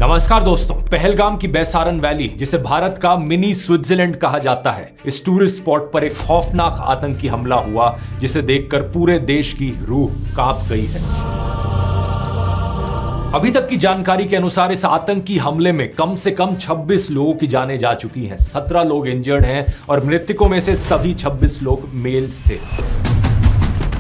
नमस्कार दोस्तों, पहलगाम की बैसारन वैली, जिसे भारत का मिनी स्विट्जरलैंड कहा जाता है, इस टूरिस्ट स्पॉट पर एक खौफनाक आतंकी हमला हुआ जिसे देखकर पूरे देश की रूह कांप गई है। अभी तक की जानकारी के अनुसार इस आतंकी हमले में कम से कम 26 लोगों की जानें जा चुकी हैं, 17 लोग इंजर्ड हैं और मृतकों में से सभी 26 लोग मेल्स थे।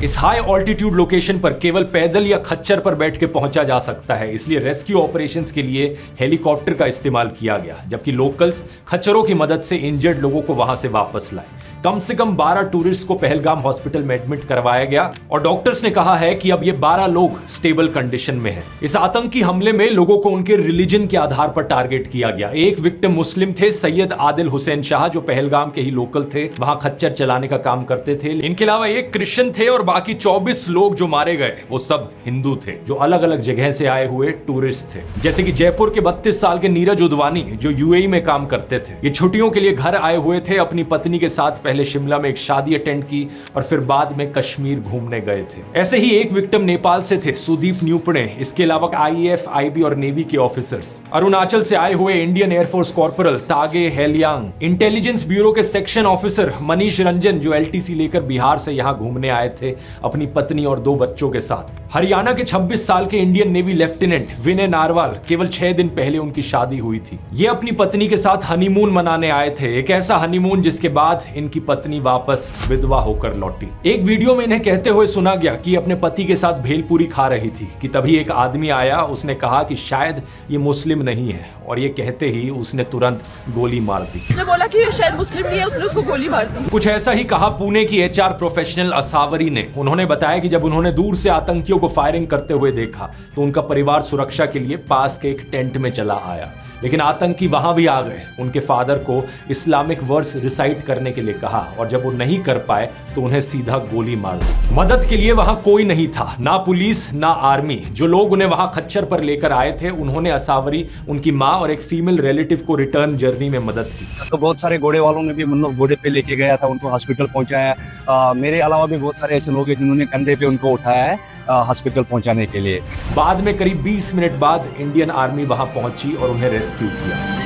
इस हाई ऑल्टीट्यूड लोकेशन पर केवल पैदल या खच्चर पर बैठ के पहुंचा जा सकता है, इसलिए रेस्क्यू ऑपरेशंस के लिए हेलीकॉप्टर का इस्तेमाल किया गया, जबकि लोकल्स खच्चरों की मदद से इंजर्ड लोगों को वहां से वापस लाए। कम से कम 12 टूरिस्ट को पहलगाम हॉस्पिटल में एडमिट करवाया गया और डॉक्टर्स ने कहा है कि अब ये 12 लोग स्टेबल कंडीशन में हैं। इस आतंकी हमले में लोगों को उनके रिलीजन के आधार पर टारगेट किया गया। एक विक्टिम मुस्लिम थे, सैयद आदिल हुसैन शाह, जो पहलगाम के ही लोकल थे, वहां खच्चर चलाने का काम करते थे। इनके अलावा एक क्रिश्चियन थे और बाकी 24 लोग जो मारे गए वो सब हिंदू थे, जो अलग अलग जगह से आए हुए टूरिस्ट थे। जैसे कि जयपुर के 32 साल के नीरज उदवानी, जो यूएई में काम करते थे। ये छुट्टियों के लिए घर आए हुए थे, अपनी पत्नी के साथ पहले शिमला में एक शादी अटेंड की और फिर बाद में कश्मीर घूमने गए थे। ऐसे ही एक विक्टिम नेपाल से थे, सुदीप न्यूपणे। इसके अलावा आईएएफ, आईबी और नेवी के ऑफिसर्स, अरुणाचल से आए हुए इंडियन एयरफोर्स कॉर्पोरल तागे हेलियांग, इंटेलिजेंस ब्यूरो के सेक्शन ऑफिसर मनीष रंजन, जो एलटीसी लेकर बिहार से यहां घूमने आए थे अपनी पत्नी और 2 बच्चों के साथ। हरियाणा के 26 साल के इंडियन नेवी लेफ्टिनेंट विनय नारवाल, केवल 6 दिन पहले उनकी शादी हुई थी। ये अपनी पत्नी के साथ हनीमून मनाने आए थे, एक ऐसा हनीमून जिसके बाद इनकी पत्नी वापस विधवा होकर लौटी। एक वीडियो में इन्हें कहते हुए सुना गया कि अपने पति के साथ भेलपूरी खा रही थी कि तभी एक आदमी आया, उसने कहा कि शायद ये मुस्लिम नहीं है, और ये कहते ही उसने तुरंत गोली मार दी। उसने बोला कि ये शायद मुस्लिम नहीं है, उसने उसको गोली मार दी। कुछ ऐसा ही कहा पुणे की एचआर प्रोफेशनल असावरी ने। उन्होंने बताया कि जब उन्होंने दूर से आतंकियों को फायरिंग करते हुए देखा तो उनका परिवार सुरक्षा के लिए पास के एक टेंट में चला आया, लेकिन आतंकी वहां भी आ गए। उनके फादर को इस्लामिक वर्ड्स रिसाइट करने के लिए कहा और जब वो नहीं कर पाए तो उन्हें सीधा गोली मार दी। मदद के लिए वहां कोई नहीं था, ना पुलिस ना आर्मी। जो लोग उन्हें वहां खच्चर पर लेकर आए थे, उन्होंने असावरी, उनकी माँ और एक फीमेल रिलेटिव को रिटर्न जर्नी में मदद की। तो बहुत सारे घोड़े वालों ने भी मतलब घोड़े पे लेके गया था, उनको हॉस्पिटल पहुंचाया। मेरे अलावा भी बहुत सारे ऐसे लोग हैं जिन्होंने कंधे पे उनको उठाया है हॉस्पिटल पहुंचाने के लिए। बाद में करीब 20 मिनट बाद इंडियन आर्मी वहां पहुंची और उन्हें रेस्क्यू किया।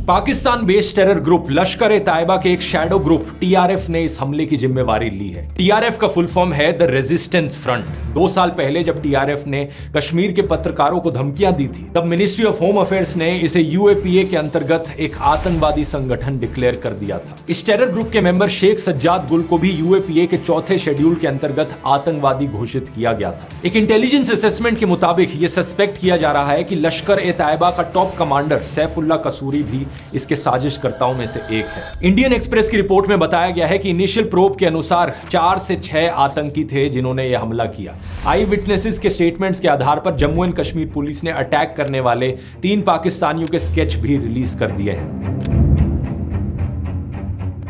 Pakistan based terror group Lashkar-e-Taiba के एक शैडो ग्रुप टीआरएफ ने इस हमले की जिम्मेवारी ली है। टीआरएफ का फुल फॉर्म है द रेजिस्टेंस फ्रंट। 2 साल पहले जब टीआरएफ ने कश्मीर के पत्रकारों को धमकियां दी थी, तब मिनिस्ट्री ऑफ होम अफेयर्स ने इसे यूएपीए के अंतर्गत एक आतंकवादी संगठन डिक्लेयर कर दिया था। इस टेरर ग्रुप के मेंबर शेख सज्जाद गुल को भी यूएपीए के 4थे शेड्यूल के अंतर्गत आतंकवादी घोषित किया गया था। एक इंटेलिजेंस असेसमेंट के मुताबिक यह सस्पेक्ट किया जा रहा है कि लश्कर-ए-तैयबा का टॉप कमांडर सैफुल्लाह कसूरी भी इसके साजिशकर्ताओं में से एक है। इंडियन एक्सप्रेस की रिपोर्ट में बताया गया है कि इनिशियल प्रोब के अनुसार 4 से 6 आतंकी थे जिन्होंने यह हमला किया। आई विटनेसेस के स्टेटमेंट्स के आधार पर जम्मू एंड कश्मीर पुलिस ने अटैक करने वाले 3 पाकिस्तानियों के स्केच भी रिलीज कर दिए हैं।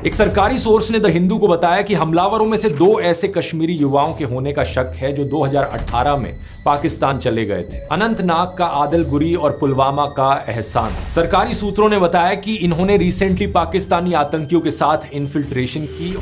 एक सरकारी सोर्स ने द हिंदू को बताया कि हमलावरों में से 2 ऐसे कश्मीरी युवाओं के होने का शक है जो 2018 में पाकिस्तान चले गए थे। अनंतनाग का आदिल गुरी और पुलवामा का एहसान। सरकारी सूत्रों ने बताया कि इन्होंने रिसेंटली पाकिस्तानी आतंकियों के साथ इन्फिल्ट्रेशन की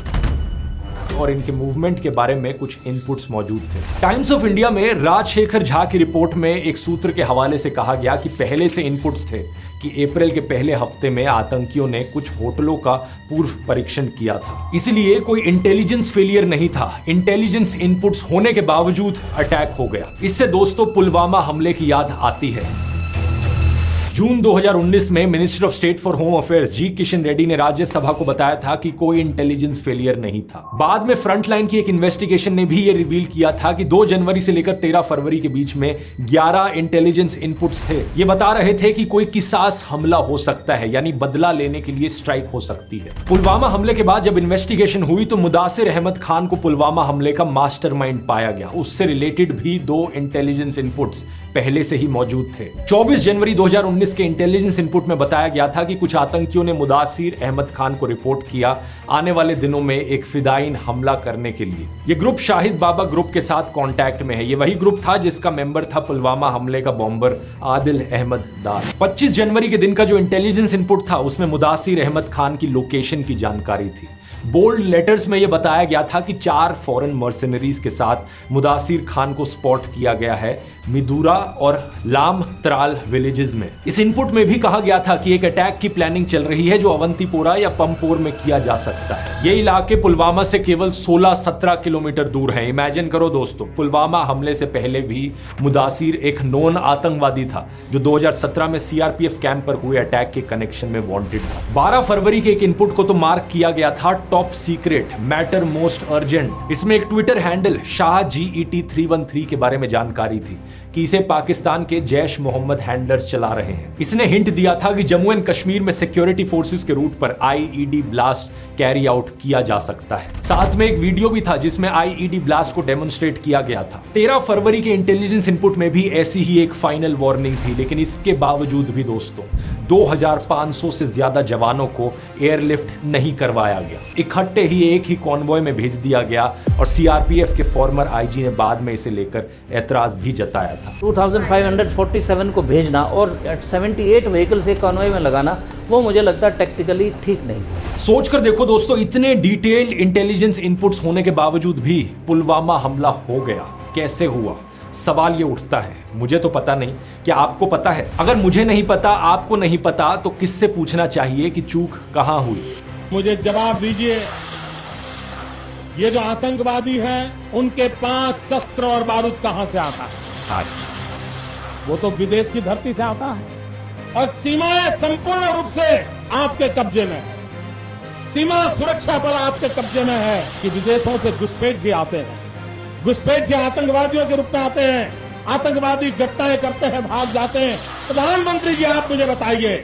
और इनके मूवमेंट के बारे में कुछ इनपुट्स मौजूद थे। टाइम्स ऑफ इंडिया में राजशेखर झा की रिपोर्ट में एक सूत्र के हवाले से कहा गया कि पहले से इनपुट्स थे कि अप्रैल के पहले हफ्ते में आतंकियों ने कुछ होटलों का पूर्व परीक्षण किया था, इसलिए कोई इंटेलिजेंस फेलियर नहीं था। इंटेलिजेंस इनपुट्स होने के बावजूद अटैक हो गया। इससे दोस्तों पुलवामा हमले की याद आती है। जून 2019 में minister of state for home affairs जी किशन रेड्डी ने राज्यसभा को बताया था कि कोई इंटेलिजेंस फेलियर नहीं था। बाद में फ्रंटलाइन की एक इन्वेस्टिगेशन ने भी यह रिवील किया था कि 2 जनवरी से लेकर 13 फरवरी के बीच में 11 इंटेलिजेंस इनपुट्स थे। ये बता रहे थे कि कोई किसास हमला हो सकता है, यानी बदला लेने के लिए स्ट्राइक हो सकती है। पुलवामा हमले के बाद जब इन्वेस्टिगेशन हुई तो मुदासिर अहमद खान को पुलवामा हमले का मास्टरमाइंड पाया गया। उससे रिलेटेड भी 2 इंटेलिजेंस इनपुट्स पहले से ही मौजूद थे। 24 जनवरी 2019 2019 के इंटेलिजेंस इनपुट में बताया गया था कि कुछ आतंकियों ने मुदासिर अहमद खान को रिपोर्ट किया आने वाले दिनों में एक फिदायीन हमला करने के लिए। यह ग्रुप शाहिद बाबा ग्रुप के साथ कांटेक्ट में है। यह वही ग्रुप था जिसका मेंबर था पुलवामा हमले का बॉम्बर आदिल अहमद दार। 25 जनवरी के दिन का जो इंटेलिजेंस इनपुट था उसमें मुदासिर अहमद खान की लोकेशन की जानकारी थी। बोल्ड लेटर्स में यह बताया गया था कि 4 फॉरेन मर्सनरीज के साथ मुदासिर खान को स्पॉट किया गया है मिदूरा और लाम त्राल विलेजेस में। इस इनपुट में भी कहा गया था कि एक अटैक की प्लानिंग चल रही है जो अवंतीपोरा या पंपोर में किया जा सकता है। ये इलाके पुलवामा से केवल 16-17 किलोमीटर दूर हैं। इमेजिन करो दोस्तों, पुलवामा हमले से पहले भी मुदासिर एक नॉन आतंकवादी था जो 2017 में सीआरपीएफ कैंप पर हुए अटैक के कनेक्शन में वांटेड था। 12 फरवरी के एक इनपुट को तो मार्क किया गया था top secret, matter most urgent. इसमें एक ट्विटर हैंडल शाह GET 313 के बारे में जानकारी थी कि इसे पाकिस्तान के जैश मोहम्मद हैंडलर्स चला रहे हैं। इसने हिंट दिया था कि जम्मू एंड कश्मीर में सिक्योरिटी फोर्सेस के रूट पर IED ब्लास्ट कैरी आउट किया जा सकता है। साथ में एक वीडियो भी था जिसमें IED ब्लास्ट को डेमोन्स्ट्रेट किया गया था। 13 फरवरी के इंटेलिजेंस इनपुट में भी ऐसी ही एक फाइनल वार्निंग थी, लेकिन इसके बावजूद भी दोस्तों 2500 से ज्यादा जवानों को एयरलिफ्ट नहीं करवाया गया। इकट्ठे ही एक ही कॉन्वॉय में भेज दिया गया और सीआरपीएफ के फॉर्मर IG ने बाद में इसे लेकर एतराज भी जताया था। 2547 को भेजना और 78 व्हीकल्स एक कॉन्वॉय में लगाना, वो मुझे लगता है टेक्निकली ठीक नहीं। सोचकर देखो दोस्तों, इतने डिटेल्ड इंटेलिजेंस इनपुट्स होने के बावजूद भी पुलवामा हमला हो गया। कैसे हुआ? सवाल ये उठता है। मुझे तो पता नहीं, क्या आपको पता है? अगर मुझे नहीं पता, आपको नहीं पता, तो किससे पूछना चाहिए कि चूक कहां हुई? मुझे जवाब दीजिए। ये जो आतंकवादी हैं, उनके पास शस्त्र और बारूद कहां से आता है? वो तो विदेश की धरती से आता है और सीमाएं संपूर्ण रूप से आपके कब्जे में है। सीमा सुरक्षा बल आपके कब्जे में है कि विदेशों से घुसपैठ भी आते हैं। घुसपैठ के आतंकवादियों के रूप में आते हैं। आतंकवादी घटनाएं करते हैं, भाग जाते हैं। प्रधानमंत्री जी, आप मुझे बताइए,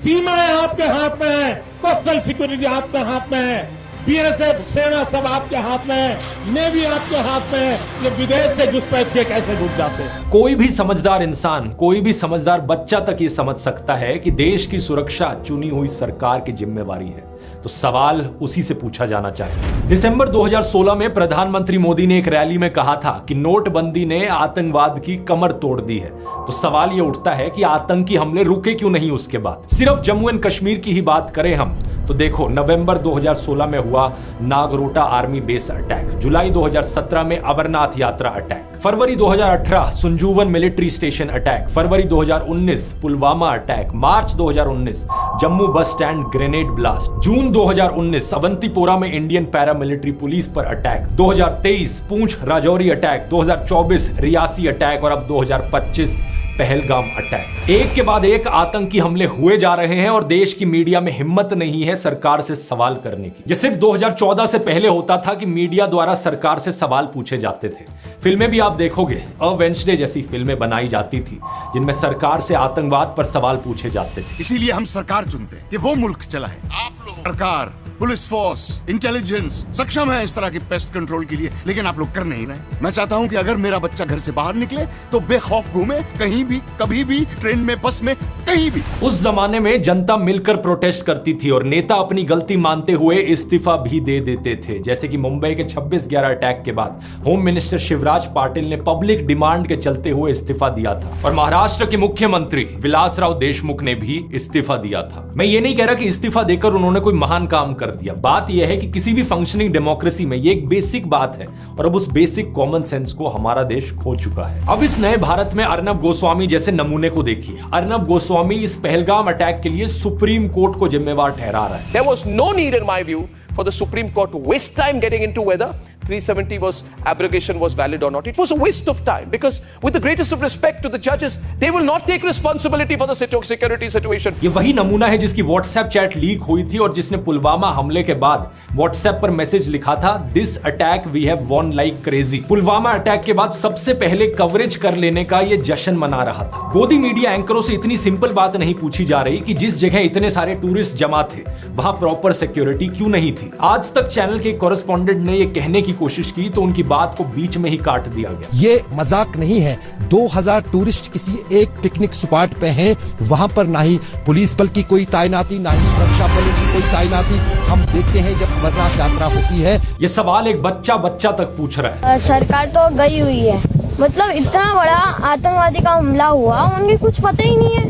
सीमाएं आपके हाथ में है, कोस्टल सिक्योरिटी आपके हाथ में है, BSF सेना सब आपके हाथ में है, नेवी आपके हाथ में है। ये विदेश से घुसपैठ के कैसे घुस जाते हैं? कोई भी समझदार इंसान, कोई भी समझदार बच्चा तक ये समझ सकता है कि देश की सुरक्षा चुनी हुई सरकार की जिम्मेवारी है। तो सवाल उसी से पूछा जाना चाहिए। दिसंबर 2016 में प्रधानमंत्री मोदी ने एक रैली में कहा था कि नोटबंदी ने आतंकवाद की कमर तोड़ दी है। तो सवाल यह उठता है कि आतंकी हमले रुके क्यों नहीं उसके बाद? सिर्फ जम्मू एंड कश्मीर की ही बात करें हम तो देखो, नवंबर 2016 में हुआ नागरोटा आर्मी बेस अटैक, जुलाई 2017 में अमरनाथ यात्रा अटैक, फरवरी 2018 संजूवन मिलिट्री स्टेशन अटैक, फरवरी 2019 पुलवामा अटैक, मार्च 2019 Jammu bus stand grenade blast, जून 2019 अवंतीपोरा में इंडियन पैरामिलिट्री पुलिस पर attack, 2023 Poonch Rajouri attack, 2024 Reasi attack और अब 2025 पहलगाम अटैक। एक के बाद एक आतंकी हमले हुए जा रहे हैं और देश की मीडिया में हिम्मत नहीं है सरकार से सवाल करने की। ये सिर्फ 2014 से पहले होता था कि मीडिया द्वारा सरकार से सवाल पूछे जाते थे। फिल्में भी आप देखोगे, अ वेंसडे जैसी फिल्में बनाई जाती थी जिनमें सरकार से आतंकवाद पर सवाल पूछे जाते थे। इसीलिए हम सरकार चुनते हैं कि वो मुल्क चलाए। आप लोग सरकार, पुलिस फोर्स, इंटेलिजेंस सक्षम है इस तरह की पेस्ट कंट्रोल के लिए, लेकिन आप लोग कर नहीं रहे। मैं चाहता हूं कि अगर मेरा बच्चा घर से बाहर निकले तो बेखौफ घूमे, कहीं भी, कभी भी, ट्रेन में, बस में, कहीं भी। उस जमाने में जनता मिलकर प्रोटेस्ट करती थी और नेता अपनी गलती मानते हुए इस्तीफा भी दे देते थे। जैसे कि मुंबई के 26/11 अटैक के बाद होम मिनिस्टर शिवराज पाटिल ने पब्लिक डिमांड के चलते हुए इस्तीफा दिया था और महाराष्ट्र के मुख्यमंत्री विलासराव देशमुख ने भी इस्तीफा दिया था। मैं ये नहीं कह रहा कि इस्तीफा देकर उन्होंने कोई महान काम कर दिया। बात यह है कि किसी भी फंक्शनिंग डेमोक्रेसी में ये एक बेसिक बात है और अब उस बेसिक कॉमन सेंस को हमारा देश खो चुका है। अब इस नए भारत में अर्नब गोस्वामी जैसे नमूने को देखिए। अर्नब गोस्वामी इस पहलगाम अटैक के लिए सुप्रीम कोर्ट को जिम्मेवार ठहरा रहा है। There was no need in my view for the Supreme Court to waste time getting into whether 370 was abrogation was valid or not. It was a waste of time because with the greatest of respect to the judges, they will not take responsibility for the security situation. ये वही नमूना है जिसकी WhatsApp chat leak हुई थी और जिसने पुलवामा हमले के बाद व्हाट्सएप पर मैसेज लिखा था, this attack we have won like crazy. Pulwama attack के बाद सबसे पहले कवरेज कर लेने का ये जश्न मना रहा था। गोदी मीडिया एंकरों से इतनी सिंपल बात नहीं पूछी जा रही कि जिस जगह इतने सारे टूरिस्ट जमा थे वहां प्रॉपर सिक्योरिटी क्यों नहीं थी। थी। आज तक चैनल के कॉरेस्पॉन्डेंट ने यह कहने की कोशिश की तो उनकी बात को बीच में ही काट दिया गया। ये मजाक नहीं है। 2000 टूरिस्ट किसी एक पिकनिक स्पॉट पे हैं, वहां पर ना ही पुलिस बल की कोई तैनाती, ना ही सुरक्षा बलों की कोई तैनाती। हम देखते हैं जब अमरनाथ यात्रा होती है। ये सवाल एक बच्चा तक पूछ रहा है। सरकार तो गई हुई है, मतलब इतना बड़ा आतंकवादी का हमला हुआ, उन्हें कुछ पता ही नहीं है।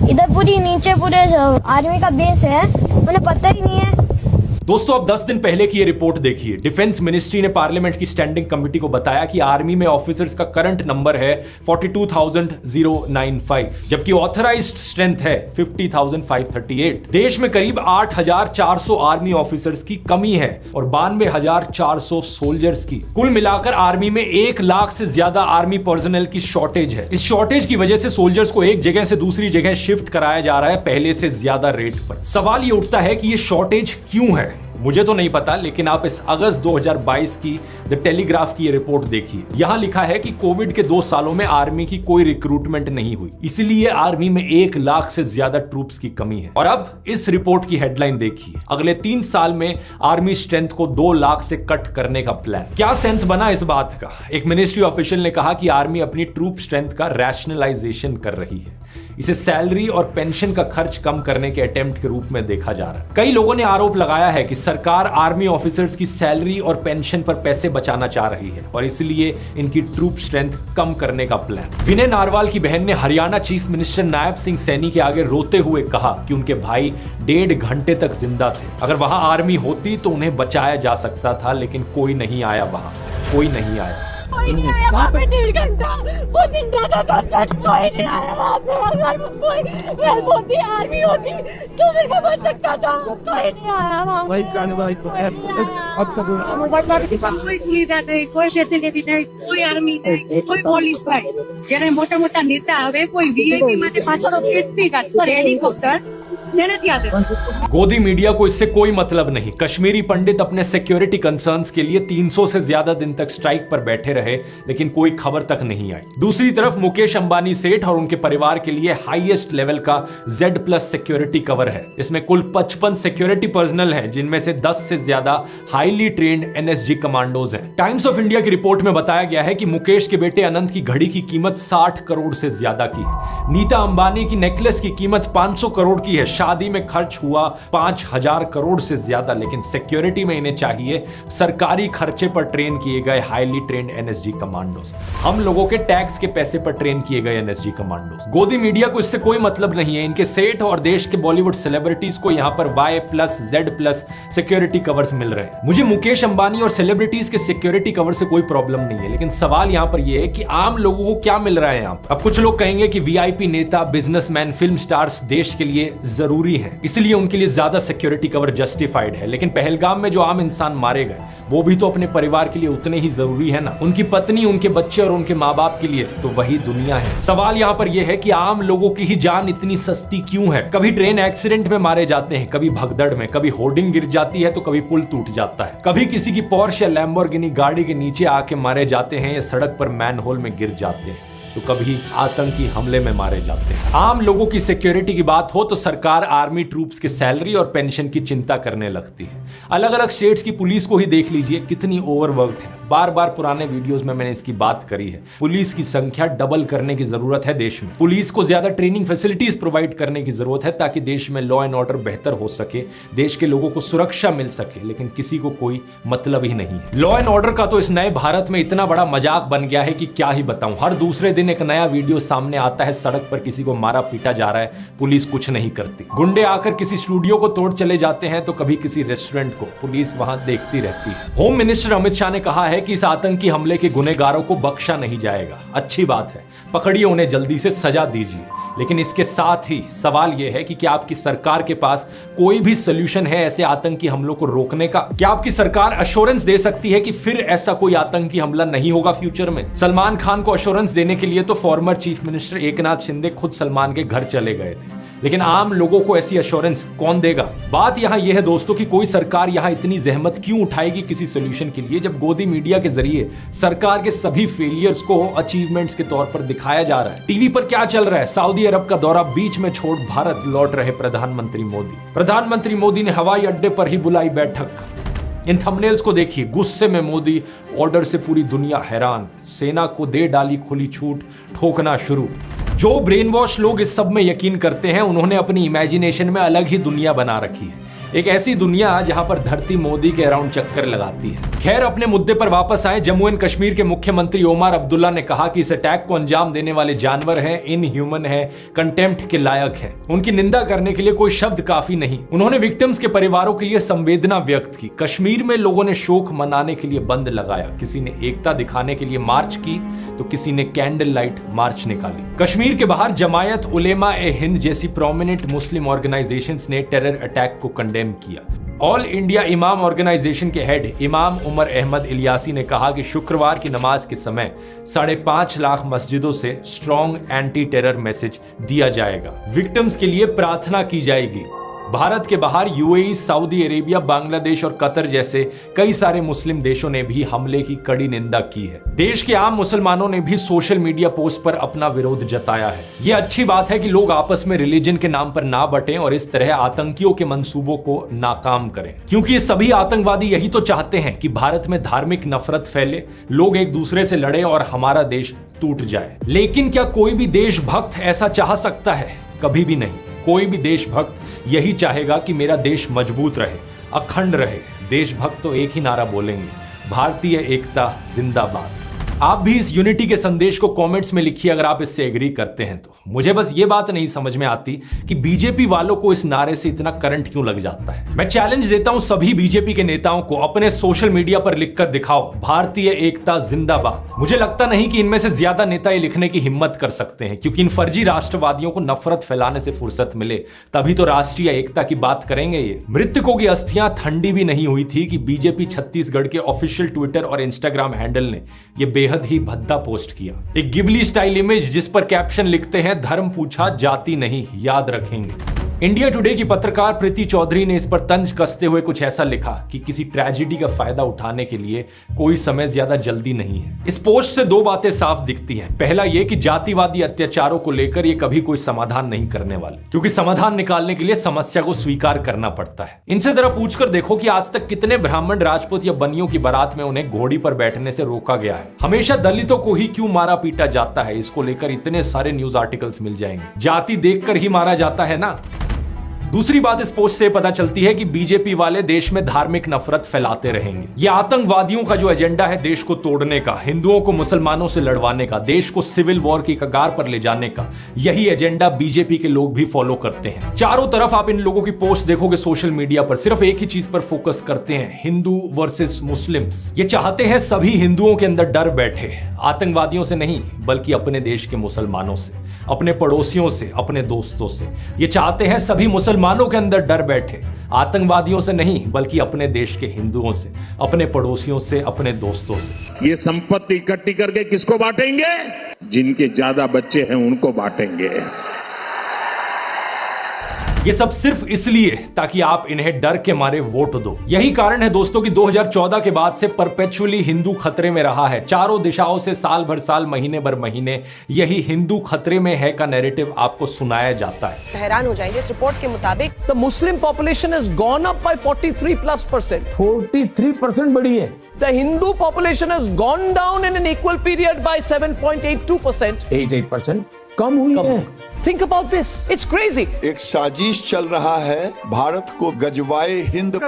इधर पूरी नीचे पूरे आर्मी का बेस है, उन्हें पता ही नहीं है। दोस्तों, अब 10 दिन पहले की ये रिपोर्ट देखिए। डिफेंस मिनिस्ट्री ने पार्लियामेंट की स्टैंडिंग कमेटी को बताया कि आर्मी में ऑफिसर्स का करंट नंबर है 42,095, जबकि ऑथराइज्ड स्ट्रेंथ है 50,538। देश में करीब 8,400 आर्मी ऑफिसर्स की कमी है और 92,400 सोल्जर्स की। कुल मिलाकर आर्मी में 1 लाख से ज्यादा आर्मी पर्सनल की शॉर्टेज है। इस शॉर्टेज की वजह से सोल्जर्स को एक जगह से दूसरी जगह शिफ्ट कराया जा रहा है पहले से ज्यादा रेट पर। सवाल ये उठता है कि ये शॉर्टेज क्यों है? मुझे तो नहीं पता, लेकिन आप इस अगस्त 2022 की द टेलीग्राफ की ये रिपोर्ट देखिए। यहां लिखा है कि कोविड के 2 सालों में आर्मी की कोई रिक्रूटमेंट नहीं हुई, इसलिए आर्मी में 1 लाख से ज्यादा ट्रूप्स की कमी है। और अब इस रिपोर्ट की हेडलाइन देखिए, अगले 3 साल में आर्मी स्ट्रेंथ को 2 लाख से कट करने का प्लान। क्या सेंस बना इस बात का? एक मिनिस्ट्री ऑफिशियल ने कहा कि आर्मी अपनी ट्रूप स्ट्रेंथ का रैशनलाइजेशन कर रही है। इसे सैलरी और पेंशन का खर्च कम करने के अटेम्प्ट के रूप में देखा जा रहा है। कई लोगों ने आरोप लगाया है कि सरकार आर्मी ऑफिसर्स की सैलरी और पेंशन पर पैसे बचाना चाह रही है और इसलिए इनकी ट्रूप स्ट्रेंथ कम करने का प्लान। विनय नारवाल की बहन ने हरियाणा चीफ मिनिस्टर नायब सिंह सैनी के आगे रोते हुए कहा कि उनके भाई 1.5 घंटे तक जिंदा थे। अगर वहां आर्मी होती तो उन्हें बचाया जा सकता था, लेकिन कोई नहीं आया, वहां कोई नहीं आया। कोई नहीं आया वहाँ पे 1.5 घंटा, वो जिंदा था तो कोई नहीं आया वहाँ पे। अगर कोई हेल्प होती, आर्मी होती तो मेरे को बच सकता था, कोई नहीं आया वहाँ पे। कोई सुविधा नहीं, कोई फैसिलिटी नहीं, कोई आर्मी नहीं, कोई पुलिस नहीं। जયારે મોટા મોટા नेता આવે કોઈ વીઆઈપી માટે પાછળ કેટલી ગાડી પર हेलीकॉप्टर गोदी मीडिया को इससे कोई मतलब नहीं। कश्मीरी पंडित अपने सिक्योरिटी कंसर्न्स के लिए 300 से ज्यादा दिन तक स्ट्राइक पर बैठे रहे, लेकिन कोई खबर तक नहीं आई। दूसरी तरफ मुकेश अंबानी सेठ और उनके परिवार के लिए हाईएस्ट लेवल का Z+ सिक्योरिटी कवर है। इसमें कुल 55 सिक्योरिटी पर्सनल हैं, जिनमें से 10 से ज्यादा हाईली ट्रेन्ड NSG कमांडोज हैं। टाइम्स ऑफ इंडिया की रिपोर्ट में बताया गया है कि मुकेश के बेटे अनंत की घड़ी की कीमत 60 करोड़ से ज्यादा की है। नीता अंबानी की नेकलेस की कीमत 500 करोड़ की है। शादी में खर्च हुआ 5000 करोड़ से ज्यादा, लेकिन सिक्योरिटी में इन्हें चाहिए सरकारी खर्चे पर ट्रेन किए गए हाईली ट्रेन्ड NSG कमांडोज, हम लोगों के टैक्स के पैसे पर ट्रेन किए गए NSG कमांडोज। गोदी मीडिया को इससे कोई मतलब नहीं है। इनके सेठ और देश के बॉलीवुड सेलिब्रिटीज को यहां पर Y+ Z+ सिक्योरिटी कवर्स मिल रहे हैं। मुझे मुकेश अंबानी और सेलिब्रिटीज के सिक्योरिटी कवर से कोई प्रॉब्लम नहीं है, लेकिन सवाल यहां पर यह है कि आम लोगों को क्या मिल रहा है यहां पर। अब कुछ लोग कहेंगे कि VIP नेता, बिजनेसमैन, फिल्म स्टार्स देश के लिए जरूरी है, इसलिए उनके लिए ज्यादा सिक्योरिटी कवर जस्टिफाइड है। लेकिन पहलगाम में जो आम इंसान मारे गए, वो भी तो अपने परिवार के लिए उतने ही जरूरी है ना। उनकी पत्नी, उनके बच्चे और उनके माँ बाप के लिए तो वही दुनिया है। सवाल यहाँ पर यह है कि आम लोगों की ही जान इतनी सस्ती क्यों है? कभी ट्रेन एक्सीडेंट में मारे जाते हैं, कभी भगदड़ में, कभी होर्डिंग गिर जाती है तो कभी पुल टूट जाता है, कभी किसी की पोर्श या लैम्बोर्गिनी गाड़ी के नीचे आके मारे जाते हैं या सड़क पर मैनहोल में गिर जाते हैं, तो कभी आतंकी हमले में मारे जाते हैं। आम लोगों की सिक्योरिटी की बात हो तो सरकार आर्मी ट्रूप्स के सैलरी और पेंशन की चिंता करने लगती है। अलग अलग स्टेट्स की पुलिस को ही देख लीजिए, कितनी ओवरवर्क्ड है। बार बार पुराने वीडियोस में मैंने इसकी बात करी है। पुलिस की संख्या डबल करने की जरूरत है देश में। पुलिस को ज्यादा ट्रेनिंग फैसिलिटीज प्रोवाइड करने की जरूरत है ताकि देश में लॉ एंड ऑर्डर बेहतर हो सके, देश के लोगों को सुरक्षा मिल सके, लेकिन किसी को कोई मतलब ही नहीं है। लॉ एंड ऑर्डर का तो इस नए भारत में इतना बड़ा मजाक बन गया है कि क्या ही बताऊं। हर दूसरे दिन एक नया वीडियो सामने आता है, सड़क पर किसी को मारा पीटा जा रहा है, पुलिस कुछ नहीं करती। गुंडे आकर किसी स्टूडियो को तोड़ चले जाते हैं तो कभी किसी रेस्टोरेंट को, पुलिस वहां देखती रहती है। होम मिनिस्टर अमित शाह ने कहा है कि इस आतंकी हमले के गुनहगारों को बख्शा नहीं जाएगा। अच्छी बात है, पकड़िए उन्हें, जल्दी से सजा दीजिए। लेकिन इसके साथ ही सवाल यह है कि क्या आपकी सरकार के पास कोई भी सोल्यूशन है ऐसे आतंकी हमलों को रोकने का? क्या आपकी सरकार अश्योरेंस दे सकती है कि फिर ऐसा कोई आतंकी हमला नहीं होगा फ्यूचर में? सलमान खान को अश्योरेंस देने के लिए तो former chief minister Eknath Shinde खुद सलमान के घर चले गए थे, लेकिन आम लोगों को ऐसी अश्योरेंस कौन देगा? बात यहां यह है दोस्तों कि कोई सरकार यहां इतनी जहमत क्यों उठाएगी किसी सोल्यूशन के लिए, जब गोदी मीडिया के जरिए सरकार के सभी फेलियर्स को अचीवमेंट्स के तौर पर दिखाया जा रहा है। टीवी पर क्या चल रहा है? सऊदी अरब का दौरा बीच में छोड़ भारत लौट रहे प्रधानमंत्री मोदी। प्रधानमंत्री मोदी ने हवाई अड्डे पर ही बुलाई बैठक। इन थंबनेल्स को देखिए, गुस्से में मोदी, ऑर्डर से पूरी दुनिया हैरान, सेना को दे डाली खुली छूट, ठोकना शुरू। जो ब्रेन वॉश लोग इस सब में यकीन करते हैं, उन्होंने अपनी इमेजिनेशन में अलग ही दुनिया बना रखी है, एक ऐसी दुनिया जहां पर धरती मोदी के अराउंड चक्कर लगाती है। खैर, अपने मुद्दे पर वापस आए। जम्मू एंड कश्मीर के मुख्यमंत्री ओमर अब्दुल्ला ने कहा कि इस अटैक को अंजाम देने वाले जानवर हैं, इनह्यूमन हैं, कंटेम्प्ट के लायक हैं। उनकी निंदा करने के लिए कोई शब्द काफी नहीं। उन्होंने विक्टिम्स के परिवारों के लिए संवेदना व्यक्त की। कश्मीर में लोगों ने शोक मनाने के लिए बंद लगाया, किसी ने एकता दिखाने के लिए मार्च की तो किसी ने कैंडल लाइट मार्च निकाली। कश्मीर के बाहर जमायत उलेमा ए हिंद जैसी प्रोमिनेंट मुस्लिम ऑर्गेनाइजेशंस ने टेरर अटैक को कंडेम किया। ऑल इंडिया इमाम ऑर्गेनाइजेशन के हेड इमाम उमर अहमद इलियासी ने कहा कि शुक्रवार की नमाज के समय 5.5 लाख मस्जिदों से स्ट्रॉन्ग एंटी टेरर मैसेज दिया जाएगा, विक्टिम्स के लिए प्रार्थना की जाएगी। भारत के बाहर यूएई, सऊदी अरेबिया, बांग्लादेश और कतर जैसे कई सारे मुस्लिम देशों ने भी हमले की कड़ी निंदा की है। देश के आम मुसलमानों ने भी सोशल मीडिया पोस्ट पर अपना विरोध जताया है। यह अच्छी बात है कि लोग आपस में रिलीजन के नाम पर ना बटें और इस तरह आतंकियों के मंसूबों को नाकाम करें, क्योंकि ये सभी आतंकवादी यही तो चाहते हैं कि भारत में धार्मिक नफरत फैले, लोग एक दूसरे से लड़े और हमारा देश टूट जाए। लेकिन क्या कोई भी देशभक्त ऐसा चाह सकता है? कभी भी नहीं। कोई भी देशभक्त यही चाहेगा कि मेरा देश मजबूत रहे, अखंड रहे। देशभक्त तो एक ही नारा बोलेंगे, भारतीय एकता जिंदाबाद। आप भी इस यूनिटी के संदेश को कमेंट्स में लिखिए अगर आप इससे एग्री करते हैं तो। मुझे बस ये बात नहीं समझ में आती कि बीजेपी वालों को इस नारे से इतना करंट क्यों लग जाता है। मैं चैलेंज देता हूं सभी बीजेपी के नेताओं को, अपने सोशल मीडिया पर लिखकर दिखाओ, भारतीय एकता जिंदाबाद। मुझे लगता नहीं कि इनमें से ज्यादा नेता ये लिखने की हिम्मत कर सकते हैं, क्योंकि इन फर्जी राष्ट्रवादियों को नफरत फैलाने से फुर्सत मिले तभी तो राष्ट्रीय एकता की बात करेंगे ये। मृतकों की अस्थियां ठंडी भी नहीं हुई थी कि बीजेपी छत्तीसगढ़ के ऑफिशियल ट्विटर और इंस्टाग्राम हैंडल ने यह बेहद ही भद्दा पोस्ट किया। एक गिबली स्टाइल इमेज जिस पर कैप्शन लिखते हैं, धर्म पूछा जाति नहीं, याद रखेंगे। इंडिया टुडे की पत्रकार प्रीति चौधरी ने इस पर तंज कसते हुए कुछ ऐसा लिखा कि किसी ट्रेजेडी का फायदा उठाने के लिए कोई समय ज्यादा जल्दी नहीं है। इस पोस्ट से दो बातें साफ दिखती हैं। पहला यह कि जातिवादी अत्याचारों को लेकर ये कभी कोई समाधान नहीं करने वाले, क्योंकि समाधान निकालने के लिए समस्या को स्वीकार करना पड़ता है। इनसे जरा पूछकर देखो कि आज तक कितने ब्राह्मण, राजपूत या बनियों की बारात में उन्हें घोड़ी पर बैठने से रोका गया है। हमेशा दलितों को ही क्यों मारा पीटा जाता है, इसको लेकर इतने सारे न्यूज आर्टिकल्स मिल जाएंगे। जाति देखकर ही मारा जाता है ना। दूसरी बात इस पोस्ट से पता चलती है कि बीजेपी वाले देश में धार्मिक नफरत फैलाते रहेंगे। ये आतंकवादियों का जो एजेंडा है देश को तोड़ने का, हिंदुओं को मुसलमानों से लड़वाने का, देश को सिविल वॉर की कगार पर ले जाने का, यही एजेंडा बीजेपी के लोग भी फॉलो करते हैं। चारों तरफ आप इन लोगों की पोस्ट देखोगे सोशल मीडिया पर, सिर्फ एक ही चीज पर फोकस करते हैं, हिंदू वर्सेस मुस्लिम्स। ये चाहते हैं सभी हिंदुओं के अंदर डर बैठे, आतंकवादियों से नहीं बल्कि अपने देश के मुसलमानों से, अपने पड़ोसियों से, अपने दोस्तों से। ये चाहते हैं सभी मुसलमानों के अंदर डर बैठे, आतंकवादियों से नहीं बल्कि अपने देश के हिंदुओं से, अपने पड़ोसियों से, अपने दोस्तों से। ये संपत्ति इकट्ठी करके किसको बांटेंगे? जिनके ज्यादा बच्चे हैं उनको बांटेंगे। ये सब सिर्फ इसलिए ताकि आप इन्हें डर के मारे वोट दो। यही कारण है दोस्तों कि 2014 के बाद से परपेचुअली हिंदू खतरे में रहा है। चारों दिशाओं से साल भर साल, महीने भर महीने यही हिंदू खतरे में है का नैरेटिव आपको सुनाया जाता है। हैरान हो जाएंगे, इस रिपोर्ट के मुताबिक the Muslim population has gone up by 43+%। 43% बढ़ी है। The Hindu population has gone down in an equal period by 7.82%. 8% कम हुई है। Think about this. It's crazy. एक साजिश चल रहा है भारत को गजवाए हिंद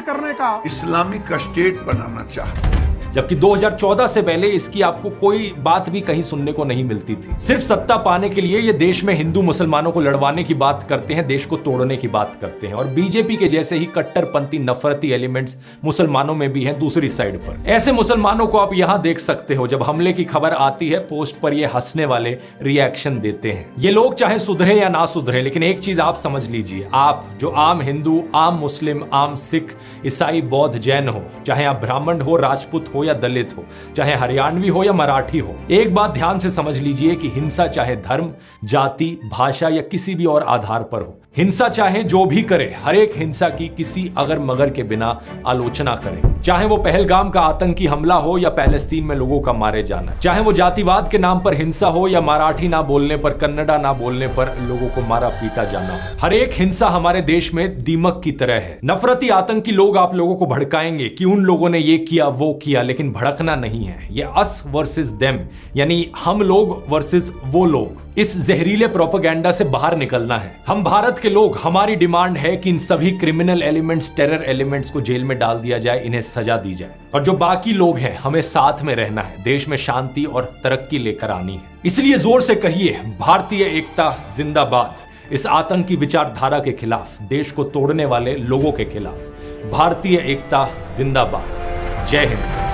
करने का, इस्लामिक स्टेट बनाना चाहते हैं। जबकि 2014 से पहले इसकी आपको कोई बात भी कहीं सुनने को नहीं मिलती थी। सिर्फ सत्ता पाने के लिए ये देश में हिंदू मुसलमानों को लड़वाने की बात करते हैं, देश को तोड़ने की बात करते हैं। और बीजेपी के जैसे ही कट्टरपंथी नफरती एलिमेंट्स मुसलमानों में भी हैं दूसरी साइड पर। ऐसे मुसलमानों को आप यहां देख सकते हो, जब हमले की खबर आती है पोस्ट पर ये हंसने वाले रिएक्शन देते हैं। ये लोग चाहे सुधरे या ना सुधरे, लेकिन एक चीज आप समझ लीजिए, आप जो आम हिंदू, आम मुस्लिम, आम सिख, ईसाई, बौद्ध, जैन हो, चाहे आप ब्राह्मण हो, राजपूत हो या दलित हो, चाहे हरियाणवी हो या मराठी हो, एक बात ध्यान से समझ लीजिए कि हिंसा चाहे धर्म, जाति, भाषा या किसी भी और आधार पर हो, हिंसा चाहे जो भी करे, हर एक हिंसा की किसी अगर मगर के बिना आलोचना करें। चाहे वो पहलगाम का आतंकी हमला हो या पैलेस्तीन में लोगों का मारे जाना, चाहे वो जातिवाद के नाम पर हिंसा हो या मराठी ना बोलने पर, कन्नडा ना बोलने पर लोगों को मारा पीटा जाना हो। हर एक हिंसा हमारे देश में दीमक की तरह है। नफरती आतंकी लोग आप लोगों को भड़काएंगे कि उन लोगों ने ये किया वो किया, लेकिन भड़कना नहीं है। ये अस वर्सेस देम, यानी हम लोग वर्सेस वो लोग। इस जहरीले प्रोपेगेंडा से बाहर निकलना है। हम भारत के लोग, हमारी डिमांड है कि इन सभी क्रिमिनल एलिमेंट्स, टेरर एलिमेंट्स को जेल में डाल दिया जाए, इन्हें सजा दी जाए। और जो बाकी लोग हैं, हमें साथ में रहना है, देश में शांति और तरक्की लेकर आनी है। इसलिए जोर से कहिए, भारतीय एकता जिंदाबाद। इस आतंकी विचारधारा के खिलाफ, देश को तोड़ने वाले लोगों के खिलाफ भारतीय एकता जिंदाबाद। जय हिंद।